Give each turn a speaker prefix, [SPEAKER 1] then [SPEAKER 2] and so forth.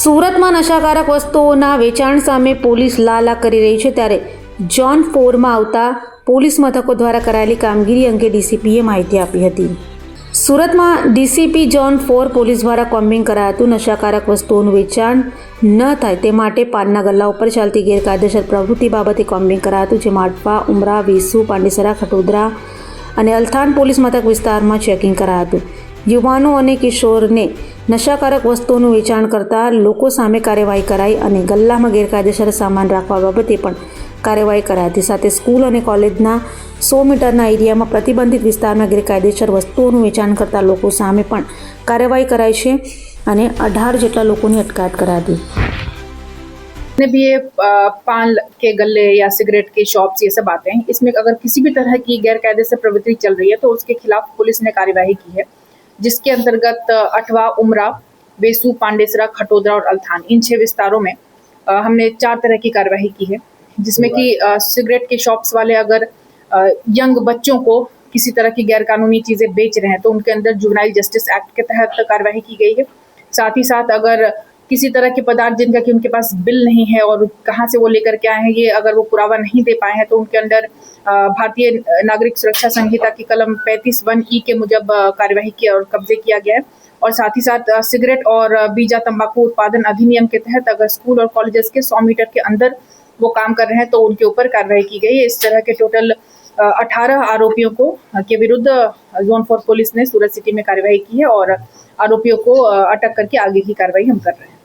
[SPEAKER 1] સુરતમાં નશાકારક વસ્તુઓના વેચાણ સામે પોલીસ લાલા કરી રહી છે, ત્યારે ઝોન 4માં આવતા પોલીસ મથકો દ્વારા કરાયેલી કામગીરી અંગે ડીસીપીએ માહિતી આપી હતી. સુરતમાં ડીસીપી ઝોન 4 પોલીસ દ્વારા કોમ્બિંગ કરાયું હતું. નશાકારક વસ્તુઓનું વેચાણ ન થાય તે માટે પાનના ગલ્લા ઉપર ચાલતી ગેરકાયદેસર પ્રવૃત્તિ બાબતે કોમ્બિંગ કરાયું હતું, જેમાં અટવા, ઉમરા, વેસુ, પાંડેસરા, ખટોદરા અને અલથાણ પોલીસ મથક વિસ્તારમાં ચેકિંગ કરાયું હતું. યુવાનો અને કિશોરને નશાકારક વસ્તુઓનું વેચાણ કરતા લોકો સામે કાર્યવાહી કરાઈ અને ગલ્લામાં ગેરકાયદેસર સામાન રાખવા બાબતે પણ કાર્યવાહી કરાઈ હતી. સાથે સ્કૂલ અને કોલેજના 100 મીટરના એરિયામાં પ્રતિબંધિત વિસ્તારમાં ગેરકાયદેસર વસ્તુઓનું વેચાણ કરતા લોકો સામે પણ કાર્યવાહી કરાઈ છે અને 18 જેટલા લોકોની અટકાયત કરાઈ હતી.
[SPEAKER 2] जितने भी ये पान के गल्ले या सिगरेट के शॉप्स ये सब आते हैं, इसमें अगर किसी भी तरह की गैरकायदेसर प्रवृत्ति चल रही है तो उसके खिलाफ पुलिस ने कार्यवाही की है, जिसके अंतर्गत अठवा, उमरा, वेसू, पांडेसरा, खटोदरा और अल्थान इन 6 विस्तारों में हमने 4 तरह की कार्यवाही की है, जिसमें कि सिगरेट के शॉप्स वाले अगर यंग बच्चों को किसी तरह की गैरकानूनी चीज़ें बेच रहे हैं तो उनके अंदर जुवेनाइल जस्टिस एक्ट के तहत कार्यवाही की गई है. साथ ही साथ अगर किसी तरह के पदार्थ जिनका कि उनके पास बिल नहीं है और कहाँ से वो लेकर के आए हैं ये अगर वो पुरावा नहीं दे पाए हैं तो उनके अंदर भारतीय नागरिक सुरक्षा संहिता की कलम 35(1)E के मुजब कार्यवाही की और कब्जे किया गया है. और साथ ही साथ सिगरेट और बीजा तंबाकू उत्पादन अधिनियम के तहत अगर स्कूल और कॉलेजेस के 100 मीटर के अंदर वो काम कर रहे हैं तो उनके ऊपर कार्रवाई की गई है. इस तरह के टोटल 18 आरोपियों को के विरुद्ध जोन 4 पुलिस ने सूरत सिटी में कार्यवाही की है और आरोपियों को अटक करके आगे की कार्रवाई हम कर रहे हैं.